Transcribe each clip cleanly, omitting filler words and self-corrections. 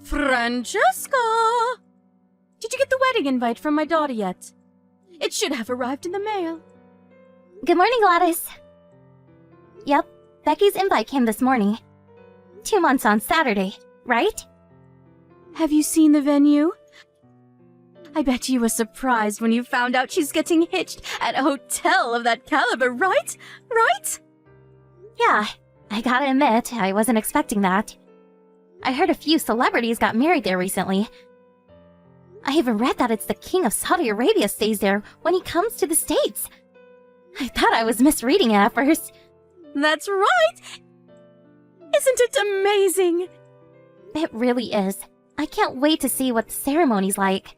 Francesca! Did you get the wedding invite from my daughter yet? It should have arrived in the mail. Good morning, Gladys. Yep, Becky's invite came this morning. 2 months on Saturday, right? Have you seen the venue? I bet you were surprised when you found out she's getting hitched at a hotel of that caliber, right? Right? Yeah, I gotta admit, I wasn't expecting that. I heard a few celebrities got married there recently. I even read that it's the King of Saudi Arabia stays there when he comes to the States. I thought I was misreading it at first. That's right! Isn't it amazing? It really is. I can't wait to see what the ceremony's like.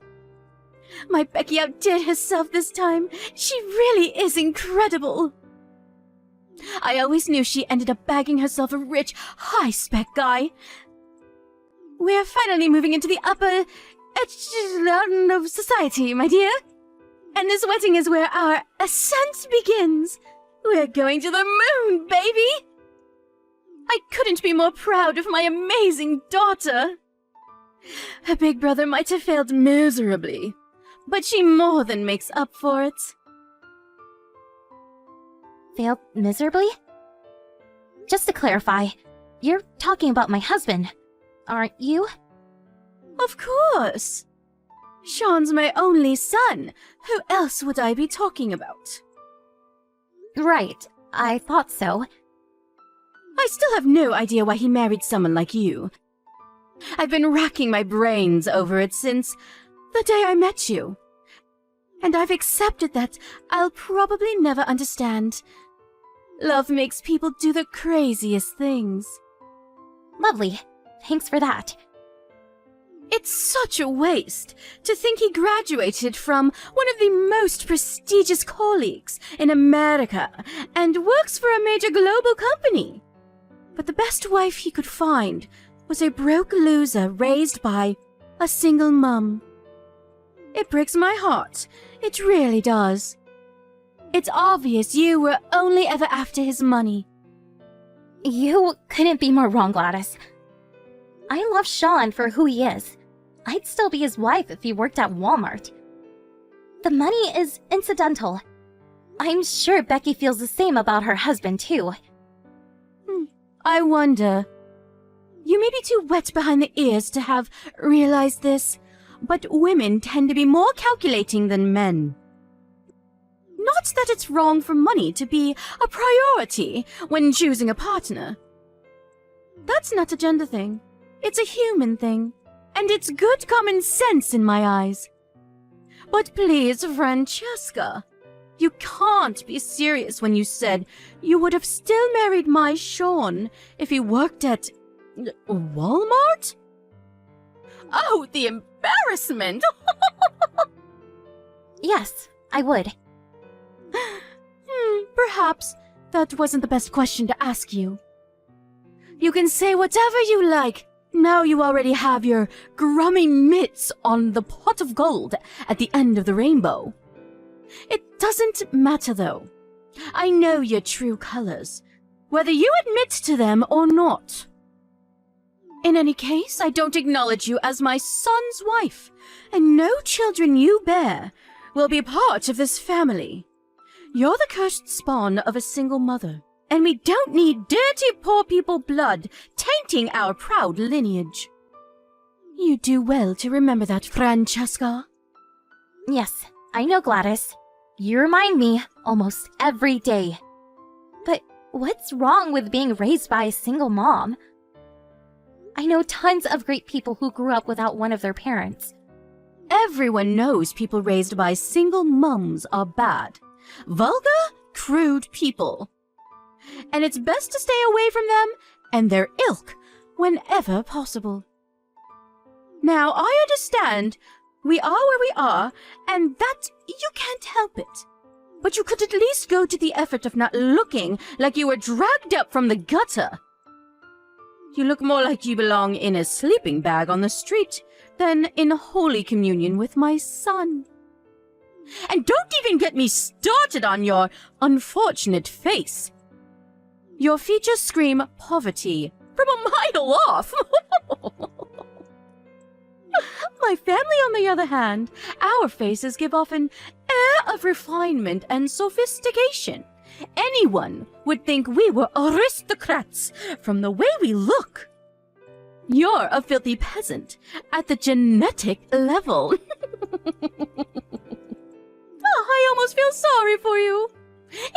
My Becky outdid herself this time. She really is incredible. I always knew she ended up bagging herself a rich, high-spec guy. We're finally moving into the upper echelon of society, my dear. And this wedding is where our ascent begins. We're going to the moon, baby! I couldn't be more proud of my amazing daughter. Her big brother might have failed miserably, but she more than makes up for it. Failed miserably? Just to clarify, you're talking about my husband, aren't you? Of course. Sean's my only son. Who else would I be talking about? Right, I thought so. I still have no idea why he married someone like you. I've been racking my brains over it since the day I met you. And I've accepted that I'll probably never understand. Love makes people do the craziest things. Lovely. Thanks for that. It's such a waste to think he graduated from one of the most prestigious colleges in America and works for a major global company. But the best wife he could find was a broke loser raised by a single mum. It breaks my heart. It really does. It's obvious you were only ever after his money. You couldn't be more wrong, Gladys. I love Sean for who he is. I'd still be his wife if he worked at Walmart. The money is incidental. I'm sure Becky feels the same about her husband, too. I wonder. You may be too wet behind the ears to have realized this, but women tend to be more calculating than men. Not that it's wrong for money to be a priority when choosing a partner. That's not a gender thing. It's a human thing, and it's good common sense in my eyes. But please, Francesca, you can't be serious when you said you would have still married my Sean if he worked at Walmart? Oh, the embarrassment! Yes, I would. Perhaps that wasn't the best question to ask you. You can say whatever you like. Now you already have your grummy mitts on the pot of gold at the end of the rainbow. It doesn't matter, though. I know your true colors, whether you admit to them or not. In any case, I don't acknowledge you as my son's wife, and no children you bear will be part of this family. You're the cursed spawn of a single mother, and we don't need dirty poor people blood tainting our proud lineage. You do well to remember that, Francesca. Yes, I know, Gladys. You remind me almost every day. But what's wrong with being raised by a single mom? I know tons of great people who grew up without one of their parents. Everyone knows people raised by single mums are bad. Vulgar, crude people. And it's best to stay away from them and their ilk whenever possible. Now, I understand we are where we are, and that you can't help it. But you could at least go to the effort of not looking like you were dragged up from the gutter. You look more like you belong in a sleeping bag on the street than in Holy Communion with my son. And don't even get me started on your unfortunate face. Your features scream poverty from a mile off. family, on the other hand, our faces give off an air of refinement and sophistication. Anyone would think we were aristocrats from the way we look. You're a filthy peasant at the genetic level. Oh, I almost feel sorry for you.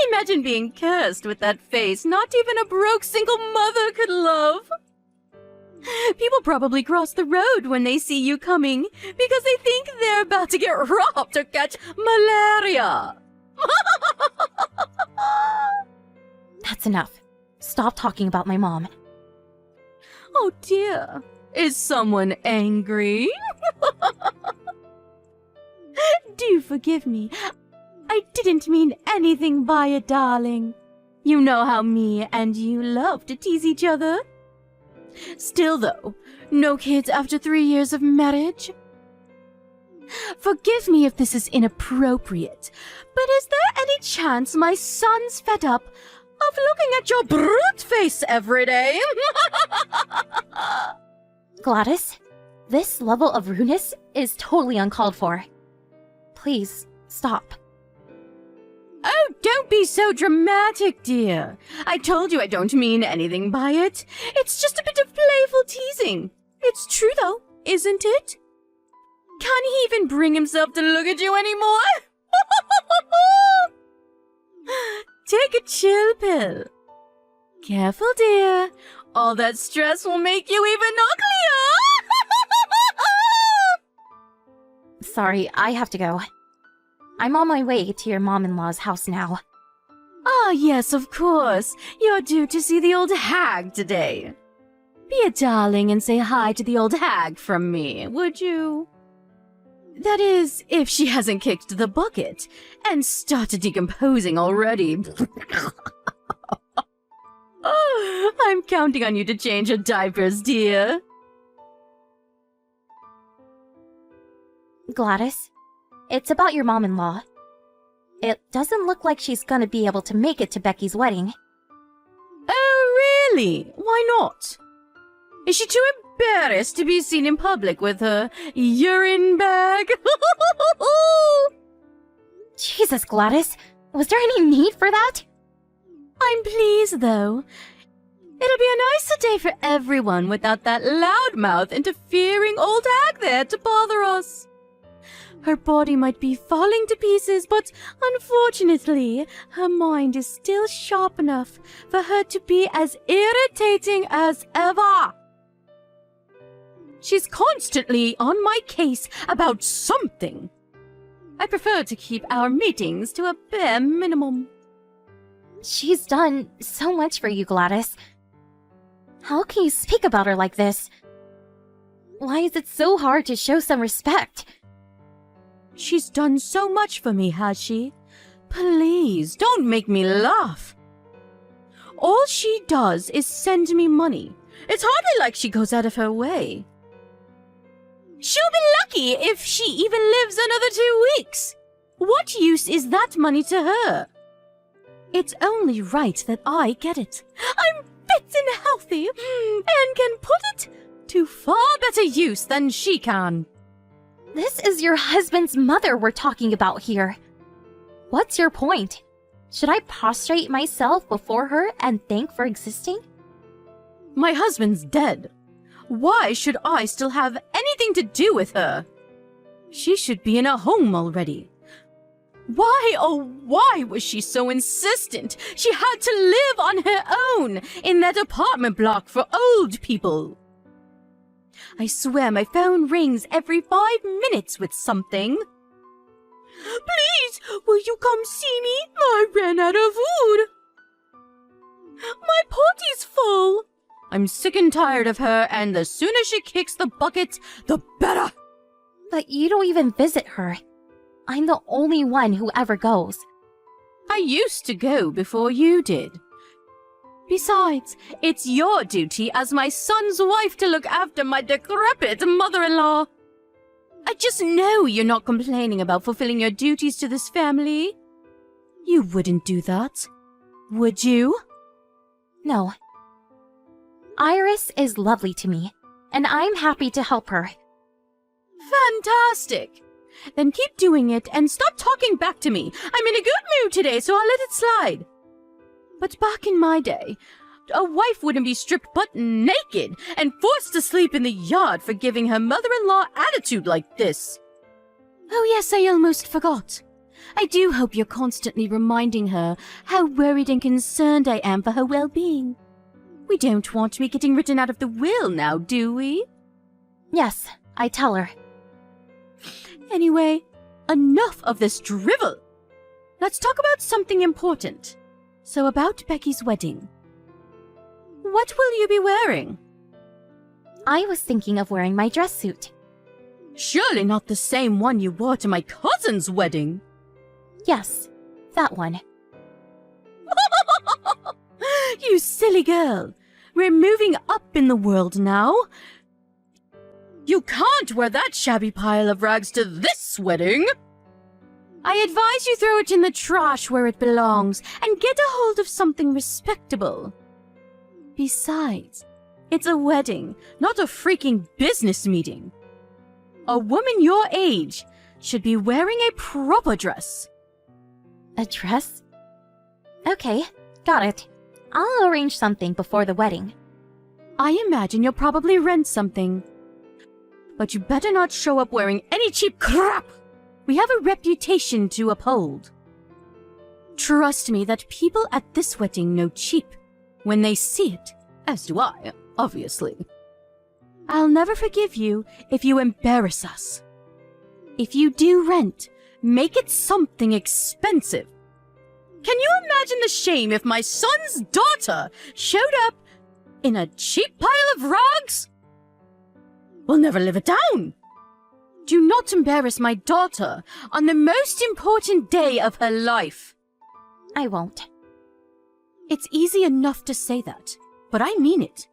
Imagine being cursed with that face not even a broke single mother could love. People probably cross the road when they see you coming because they think they're about to get robbed or catch malaria. That's enough. Stop talking about my mom. Oh dear, is someone angry? Do forgive me. I didn't mean anything by it, darling. You know how me and you love to tease each other. Still though, no kids after 3 years of marriage? Forgive me if this is inappropriate, but is there any chance my son's fed up of looking at your brute face every day? Gladys, this level of rudeness is totally uncalled for. Please, stop. Oh, don't be so dramatic, dear. I told you I don't mean anything by it. It's just a bit of playful teasing. It's true, though, isn't it? Can't he even bring himself to look at you anymore? Take a chill pill. Careful, dear. All that stress will make you even uglier. Sorry, I have to go. I'm on my way to your mom-in-law's house now. Ah, yes, of course. You're due to see the old hag today. Be a darling and say hi to the old hag from me, would you? That is, if she hasn't kicked the bucket and started decomposing already. Oh, I'm counting on you to change your diapers, dear. Gladys, it's about your mom-in-law. It doesn't look like she's gonna be able to make it to Becky's wedding. Oh, really? Why not? Is she too embarrassed to be seen in public with her urine bag? Jesus, Gladys, was there any need for that? I'm pleased, though. It'll be a nicer day for everyone without that loudmouth interfering old hag there to bother us. Her body might be falling to pieces, but unfortunately, her mind is still sharp enough for her to be as irritating as ever. She's constantly on my case about something. I prefer to keep our meetings to a bare minimum. She's done so much for you, Gladys. How can you speak about her like this? Why is it so hard to show some respect? She's done so much for me, has she? Please, don't make me laugh. All she does is send me money. It's hardly like she goes out of her way. She'll be lucky if she even lives another 2 weeks. What use is that money to her? It's only right that I get it. I'm fit and healthy, and can put it to far better use than she can. This is your husband's mother we're talking about here. What's your point? Should I prostrate myself before her and thank for existing? My husband's dead. Why should I still have anything to do with her? She should be in a home already. Why, oh why was she so insistent she had to live on her own in that apartment block for old people? I swear my phone rings every 5 minutes with something. Please, will you come see me? I ran out of food. My potty's full. I'm sick and tired of her, and the sooner she kicks the bucket, the better. But you don't even visit her. I'm the only one who ever goes. I used to go before you did. Besides, it's your duty as my son's wife to look after my decrepit mother-in-law. I just know you're not complaining about fulfilling your duties to this family. You wouldn't do that, would you? No. Iris is lovely to me, and I'm happy to help her. Fantastic! Then keep doing it and stop talking back to me. I'm in a good mood today, so I'll let it slide. But back in my day, a wife wouldn't be stripped butt naked and forced to sleep in the yard for giving her mother-in-law attitude like this. Oh yes, I almost forgot. I do hope you're constantly reminding her how worried and concerned I am for her well-being. We don't want me getting written out of the will now, do we? Yes, I tell her. Anyway, enough of this drivel. Let's talk about something important. So about Becky's wedding. What will you be wearing? I was thinking of wearing my dress suit. Surely not the same one you wore to my cousin's wedding. Yes, that one. You silly girl. We're moving up in the world now. You can't wear that shabby pile of rags to this wedding. I advise you throw it in the trash where it belongs and get a hold of something respectable. Besides, it's a wedding, not a freaking business meeting. A woman your age should be wearing a proper dress. A dress? Okay, got it. I'll arrange something before the wedding. I imagine you'll probably rent something. But you better not show up wearing any cheap crap. We have a reputation to uphold. Trust me that people at this wedding know cheap when they see it, as do I, obviously. I'll never forgive you if you embarrass us. If you do rent, make it something expensive. Can you imagine the shame if my son's daughter showed up in a cheap pile of rags? We'll never live it down. Do not embarrass my daughter on the most important day of her life. I won't. It's easy enough to say that, but I mean it.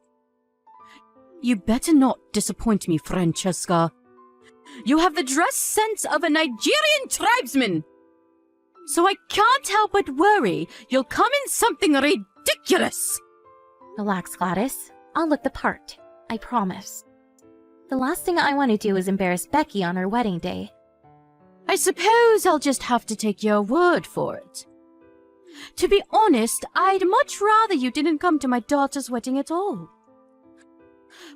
You better not disappoint me, Francesca. You have the dress sense of a Nigerian tribesman. So I can't help but worry you'll come in something ridiculous. Relax, Gladys. I'll look the part. I promise. The last thing I want to do is embarrass Becky on her wedding day. I suppose I'll just have to take your word for it. To be honest, I'd much rather you didn't come to my daughter's wedding at all.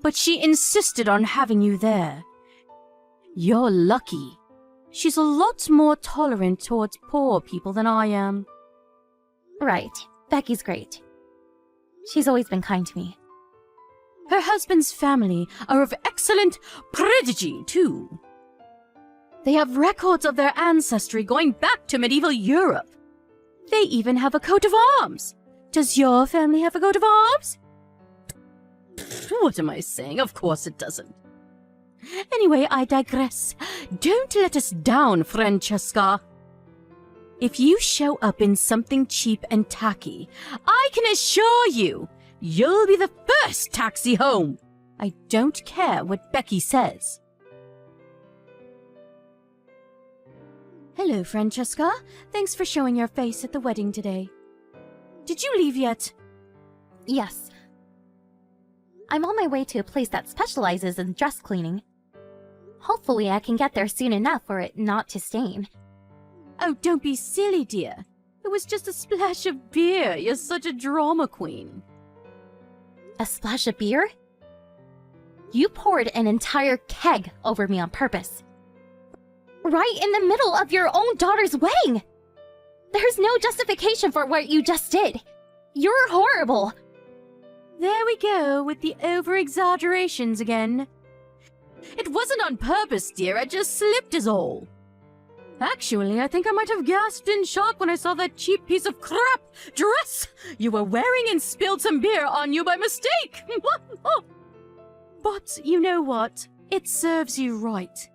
But she insisted on having you there. You're lucky. She's a lot more tolerant towards poor people than I am. Right. Becky's great. She's always been kind to me. Her husband's family are of excellent prodigy, too. They have records of their ancestry going back to medieval Europe. They even have a coat of arms. Does your family have a coat of arms? What am I saying? Of course it doesn't. Anyway, I digress. Don't let us down, Francesca. If you show up in something cheap and tacky, I can assure you, you'll be the first taxi home. I don't care what Becky says. Hello, Francesca. Thanks for showing your face at the wedding today. Did you leave yet? Yes. I'm on my way to a place that specializes in dress cleaning. Hopefully I can get there soon enough for it not to stain. Oh, don't be silly, dear. It was just a splash of beer. You're such a drama queen. A splash of beer? You poured an entire keg over me on purpose. Right in the middle of your own daughter's wedding! There's no justification for what you just did. You're horrible. There we go with the over-exaggerations again. It wasn't on purpose, dear. I just slipped is all. Actually, I think I might have gasped in shock when I saw that cheap piece of crap dress you were wearing and spilled some beer on you by mistake. But you know what? It serves you right.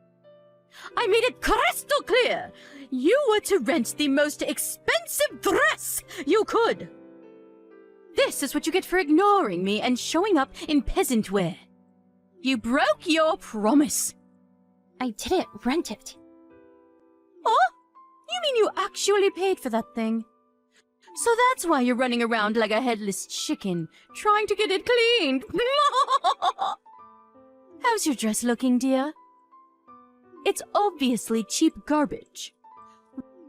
I made it crystal clear. You were to rent the most expensive dress you could. This is what you get for ignoring me and showing up in peasant wear. You broke your promise. I didn't rent it. Oh? You mean you actually paid for that thing? So that's why you're running around like a headless chicken, trying to get it cleaned. How's your dress looking, dear? It's obviously cheap garbage.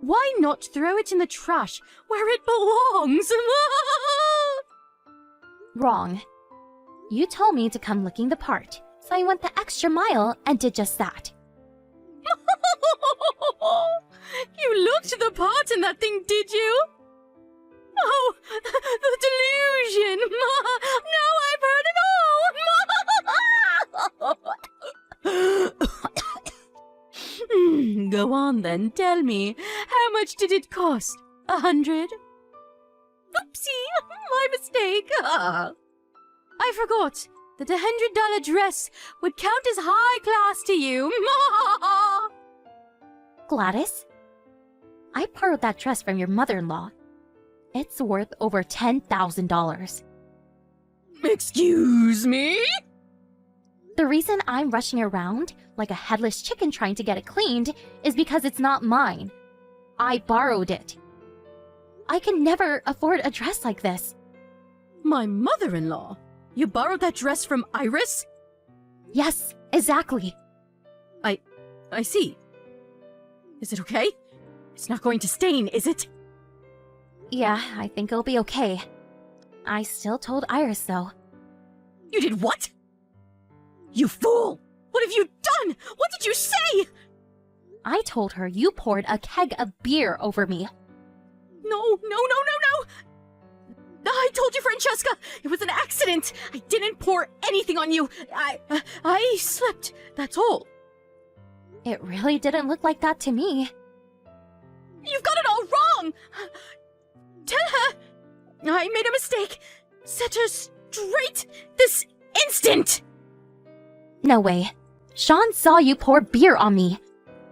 Why not throw it in the trash where it belongs? Wrong. You told me to come looking the part, so I went the extra mile and did just that. You looked the part in that thing, did you? Oh, the delusion! Now I've heard it all! Go on then, tell me, how much did it cost? 100? Oopsie, my mistake. I forgot that $100 dress would count as high class to you. Gladys? I borrowed that dress from your mother-in-law. It's worth over $10,000. Excuse me? The reason I'm rushing around like a headless chicken trying to get it cleaned is because it's not mine. I borrowed it. I can never afford a dress like this. My mother-in-law? You borrowed that dress from Iris? Yes, exactly. I see. Is it okay? It's not going to stain, is it? Yeah, I think it'll be okay. I still told Iris, though. You did what? You fool! What have you done? What did you say? I told her you poured a keg of beer over me. No. I told you, Francesca, it was an accident. I didn't pour anything on you. I slipped, that's all. It really didn't look like that to me. You've got it all wrong! Tell her I made a mistake. Set her straight this instant! No way. Sean saw you pour beer on me.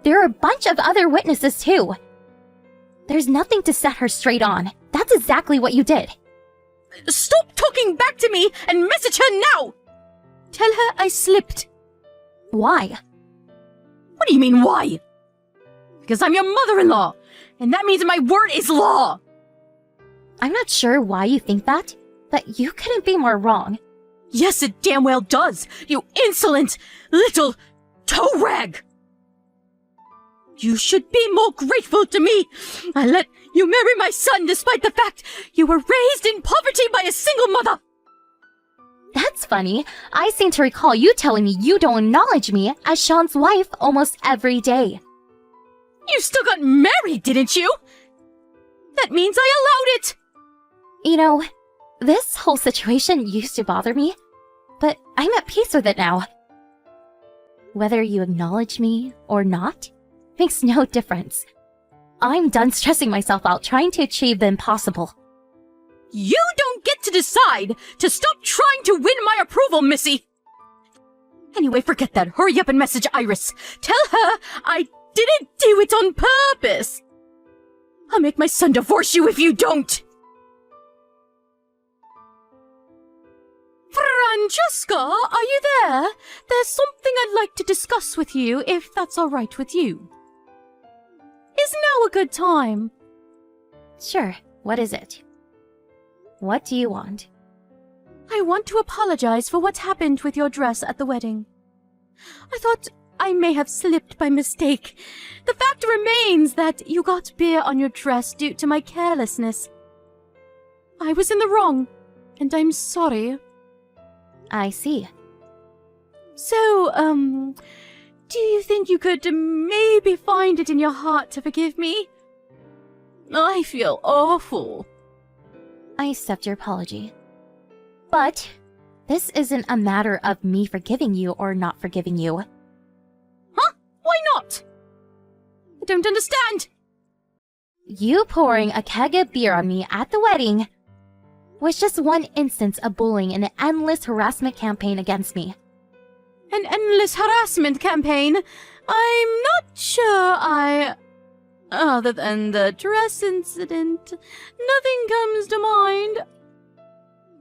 There are a bunch of other witnesses, too. There's nothing to set her straight on. That's exactly what you did. Stop talking back to me and message her now! Tell her I slipped. Why? What do you mean, why? Because I'm your mother-in-law, and that means my word is law! I'm not sure why you think that, but you couldn't be more wrong. Yes, it damn well does, you insolent little toe rag! You should be more grateful to me. I let you marry my son despite the fact you were raised in poverty by a single mother. That's funny. I seem to recall you telling me you don't acknowledge me as Sean's wife almost every day. You still got married, didn't you? That means I allowed it. You know, this whole situation used to bother me, but I'm at peace with it now. Whether you acknowledge me or not makes no difference. I'm done stressing myself out trying to achieve the impossible. You don't get to decide to stop trying to win my approval, Missy! Anyway, forget that. Hurry up and message Iris. Tell her I didn't do it on purpose. I'll make my son divorce you if you don't. Francesca, are you there? There's something I'd like to discuss with you, if that's all right with you. Is now a good time? Sure, what is it? What do you want? I want to apologize for what happened with your dress at the wedding. I thought I may have slipped by mistake. The fact remains that you got beer on your dress due to my carelessness. I was in the wrong, and I'm sorry. I see. So, do you think you could maybe find it in your heart to forgive me? I feel awful. I accept your apology. But this isn't a matter of me forgiving you or not forgiving you. Huh? Why not? I don't understand. You pouring a keg of beer on me at the wedding was just one instance of bullying in an endless harassment campaign against me. An endless harassment campaign? I'm not sure Other than the dress incident, nothing comes to mind.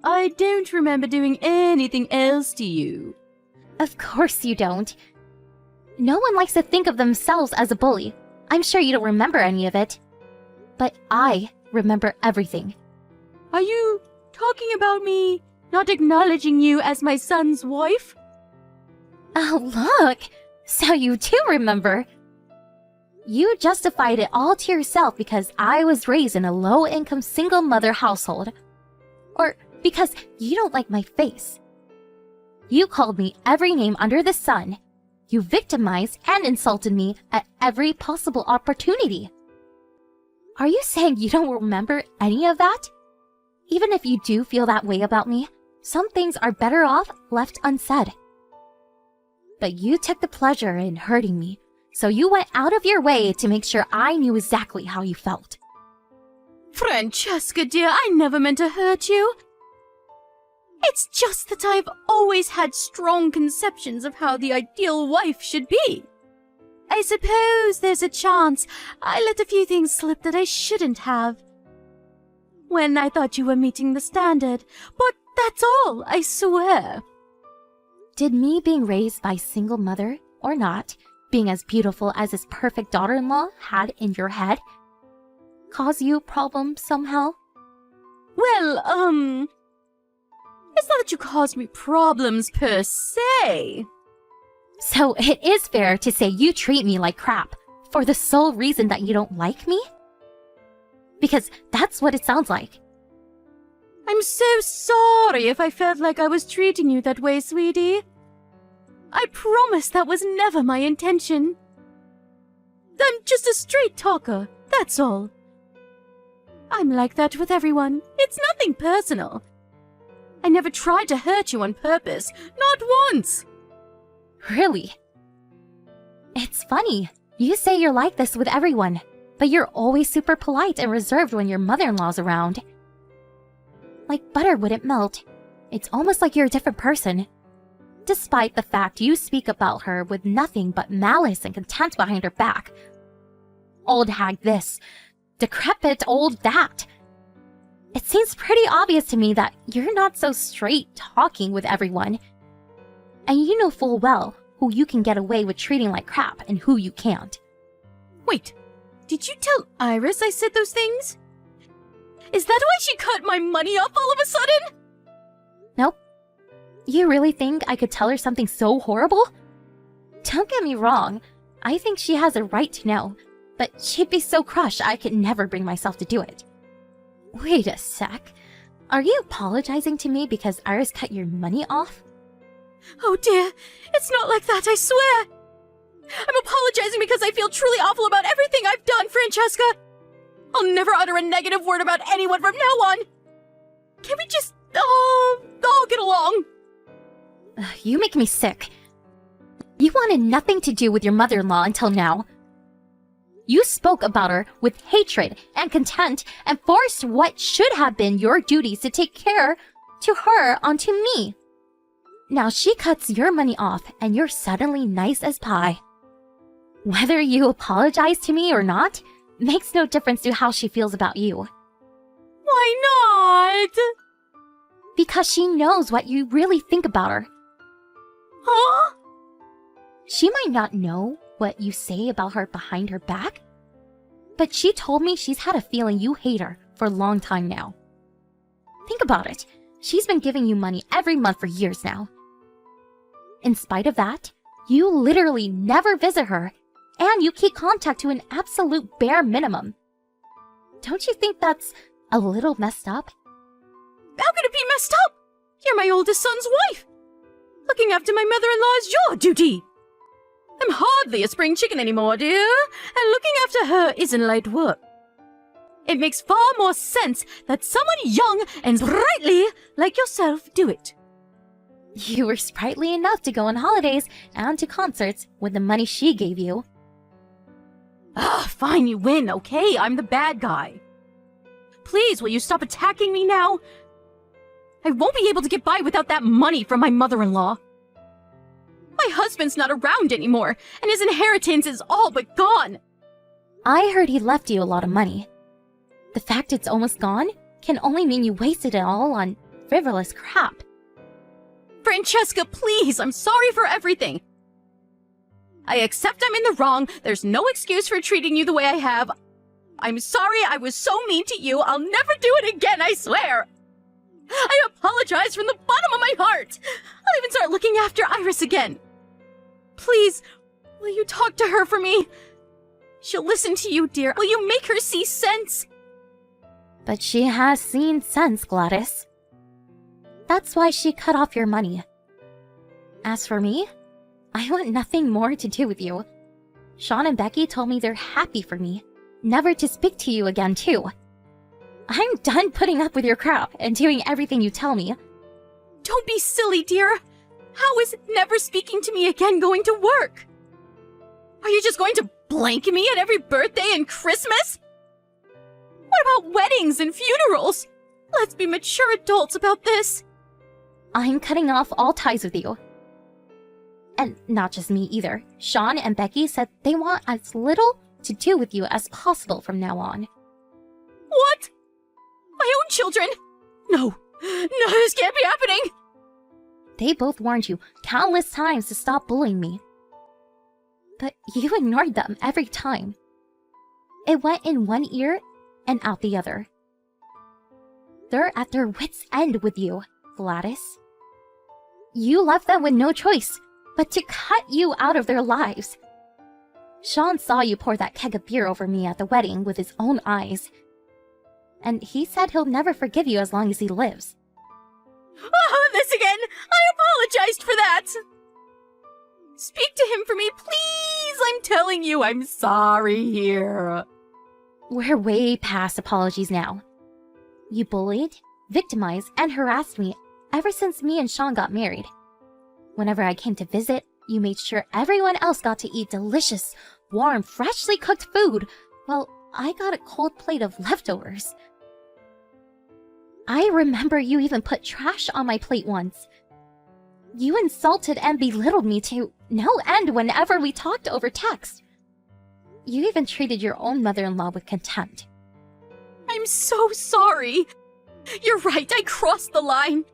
I don't remember doing anything else to you. Of course you don't. No one likes to think of themselves as a bully. I'm sure you don't remember any of it. But I remember everything. Are you talking about me not acknowledging you as my son's wife? Oh, look! So you do remember. You justified it all to yourself because I was raised in a low-income single mother household. Or because you don't like my face. You called me every name under the sun. You victimized and insulted me at every possible opportunity. Are you saying you don't remember any of that? Even if you do feel that way about me, some things are better off left unsaid. But you took the pleasure in hurting me, so you went out of your way to make sure I knew exactly how you felt. Francesca, dear, I never meant to hurt you. It's just that I've always had strong conceptions of how the ideal wife should be. I suppose there's a chance I let a few things slip that I shouldn't have. When I thought you were meeting the standard, but that's all, I swear. Did me being raised by a single mother, or not, being as beautiful as this perfect daughter-in-law had in your head, cause you problems somehow? Well, it's not that you caused me problems per se. So it is fair to say you treat me like crap for the sole reason that you don't like me? Because that's what it sounds like. I'm so sorry if I felt like I was treating you that way, sweetie. I promise that was never my intention. I'm just a straight talker, that's all. I'm like that with everyone. It's nothing personal. I never tried to hurt you on purpose, not once. Really? It's funny. You say you're like this with everyone, but you're always super polite and reserved when your mother-in-law's around. Like butter wouldn't melt. It's almost like you're a different person. Despite the fact you speak about her with nothing but malice and contempt behind her back. Old hag this, decrepit old that. It seems pretty obvious to me that you're not so straight talking with everyone. And you know full well who you can get away with treating like crap and who you can't. Wait, did you tell Iris I said those things? Is that why she cut my money off all of a sudden? Nope. You really think I could tell her something so horrible? Don't get me wrong, I think she has a right to know, but she'd be so crushed I could never bring myself to do it. Wait a sec. Are you apologizing to me because Iris cut your money off? Oh dear, it's not like that, I swear. I'm apologizing because I feel truly awful about everything I've done, Francesca. I'll never utter a negative word about anyone from now on. Can we just, all get along? You make me sick. You wanted nothing to do with your mother-in-law until now. You spoke about her with hatred and contempt and forced what should have been your duties to take care to her onto me. Now she cuts your money off and you're suddenly nice as pie. Whether you apologize to me or not makes no difference to how she feels about you. Why not? Because she knows what you really think about her. Huh? She might not know what you say about her behind her back, but she told me she's had a feeling you hate her for a long time now. Think about it. She's been giving you money every month for years now. In spite of that, you literally never visit her, and you keep contact to an absolute bare minimum. Don't you think that's a little messed up? How could it be messed up? You're my oldest son's wife. Looking after my mother-in-law is your duty. I'm hardly a spring chicken anymore, dear, and looking after her isn't light work. It makes far more sense that someone young and sprightly like yourself do it. You were sprightly enough to go on holidays and to concerts with the money she gave you. Fine, you win, okay? I'm the bad guy. Please, will you stop attacking me now? I won't be able to get by without that money from my mother-in-law. My husband's not around anymore, and his inheritance is all but gone. I heard he left you a lot of money. The fact it's almost gone can only mean you wasted it all on frivolous crap. Francesca, please, I'm sorry for everything. I accept I'm in the wrong. There's no excuse for treating you the way I have. I'm sorry I was so mean to you. I'll never do it again, I swear. I apologize from the bottom of my heart. I'll even start looking after Iris again. Please, Will you talk to her for me? She'll listen to you, dear. Will you make her see sense? But she has seen sense, Gladys. That's why she cut off your money. As for me, I want nothing more to do with you. Sean and Becky told me they're happy for me, never to speak to you again, too. I'm done putting up with your crap and doing everything you tell me. Don't be silly, dear. How is never speaking to me again going to work? Are you just going to blank me at every birthday and Christmas? What about weddings and funerals? Let's be mature adults about this. I'm cutting off all ties with you. And not just me either. Sean and Becky said they want as little to do with you as possible from now on. What? My own children? No, this can't be happening. They both warned you countless times to stop bullying me. But you ignored them every time. It went in one ear and out the other. They're at their wits' end with you, Gladys. You left them with no choice but to cut you out of their lives. Sean saw you pour that keg of beer over me at the wedding with his own eyes. And he said he'll never forgive you as long as he lives. Oh, this again! I apologized for that! Speak to him for me, please! I'm telling you, I'm sorry here. We're way past apologies now. You bullied, victimized, and harassed me ever since me and Sean got married. Whenever I came to visit, you made sure everyone else got to eat delicious, warm, freshly cooked food, while I got a cold plate of leftovers. I remember you even put trash on my plate once. You insulted and belittled me to no end whenever we talked over text. You even treated your own mother-in-law with contempt. I'm so sorry. You're right, I crossed the line.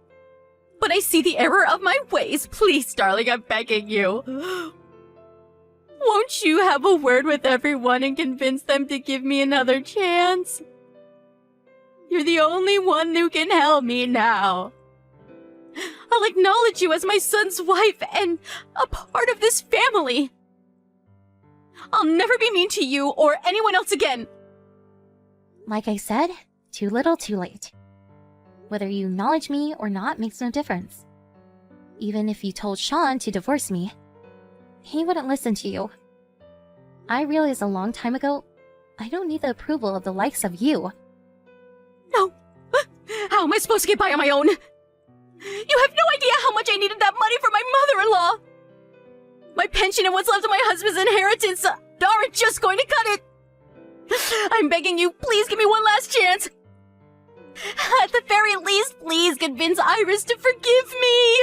But I see the error of my ways. Please, darling, I'm begging you. Won't you have a word with everyone and convince them to give me another chance? You're the only one who can help me now. I'll acknowledge you as my son's wife and a part of this family. I'll never be mean to you or anyone else again. Like I said, too little, too late. Whether you acknowledge me or not makes no difference. Even if you told Sean to divorce me, he wouldn't listen to you. I realized a long time ago, I don't need the approval of the likes of you. No. How am I supposed to get by on my own? You have no idea how much I needed that money for my mother-in-law. My pension and what's left of my husband's inheritance aren't just going to cut it. I'm begging you, please give me one last chance. At the very least, please convince Iris to forgive me.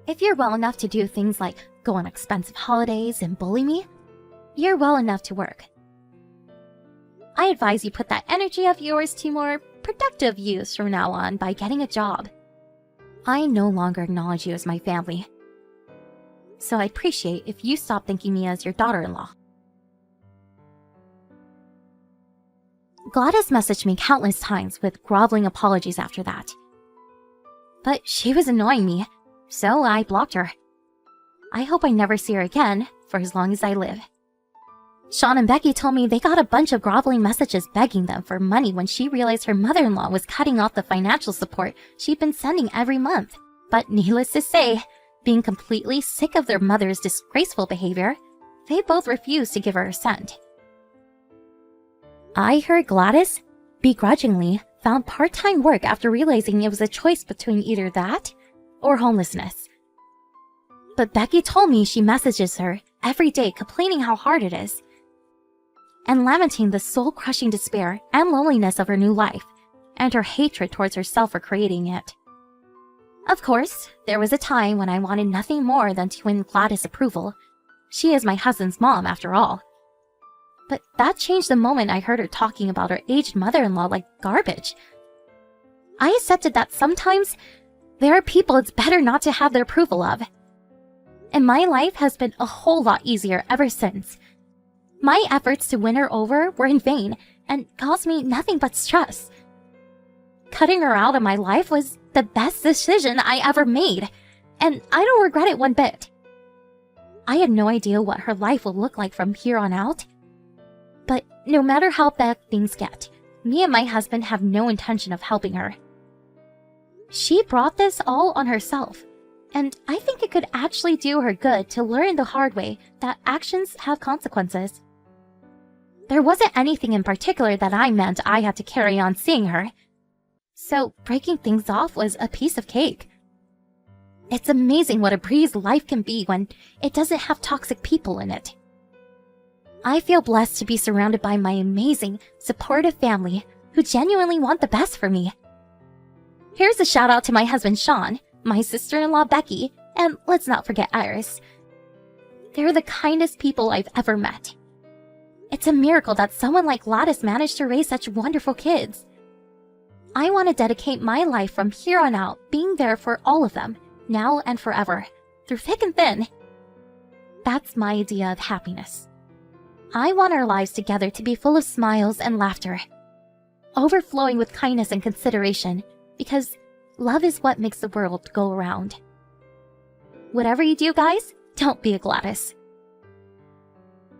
If you're well enough to do things like go on expensive holidays and bully me, you're well enough to work. I advise you put that energy of yours to more productive use from now on by getting a job. I no longer acknowledge you as my family. So I'd appreciate if you stop thinking me as your daughter-in-law. Gladys messaged me countless times with groveling apologies after that. But she was annoying me, so I blocked her. I hope I never see her again for as long as I live. Sean and Becky told me they got a bunch of groveling messages begging them for money when she realized her mother-in-law was cutting off the financial support she'd been sending every month. But needless to say, being completely sick of their mother's disgraceful behavior, they both refused to give her a cent. I heard Gladys, begrudgingly, found part-time work after realizing it was a choice between either that or homelessness. But Becky told me she messages her every day complaining how hard it is, and lamenting the soul-crushing despair and loneliness of her new life, and her hatred towards herself for creating it. Of course, there was a time when I wanted nothing more than to win Gladys' approval. She is my husband's mom, after all. But that changed the moment I heard her talking about her aged mother-in-law like garbage. I accepted that sometimes there are people it's better not to have their approval of. And my life has been a whole lot easier ever since. My efforts to win her over were in vain and caused me nothing but stress. Cutting her out of my life was the best decision I ever made, and I don't regret it one bit. I had no idea what her life would look like from here on out. But no matter how bad things get, me and my husband have no intention of helping her. She brought this all on herself, and I think it could actually do her good to learn the hard way that actions have consequences. There wasn't anything in particular that I meant I had to carry on seeing her, so breaking things off was a piece of cake. It's amazing what a breeze life can be when it doesn't have toxic people in it. I feel blessed to be surrounded by my amazing, supportive family who genuinely want the best for me. Here's a shout out to my husband Sean, my sister-in-law Becky, and let's not forget Iris. They're the kindest people I've ever met. It's a miracle that someone like Gladys managed to raise such wonderful kids. I want to dedicate my life from here on out being there for all of them, now and forever, through thick and thin. That's my idea of happiness. I want our lives together to be full of smiles and laughter, overflowing with kindness and consideration, because love is what makes the world go around. Whatever you do, guys, don't be a Gladys.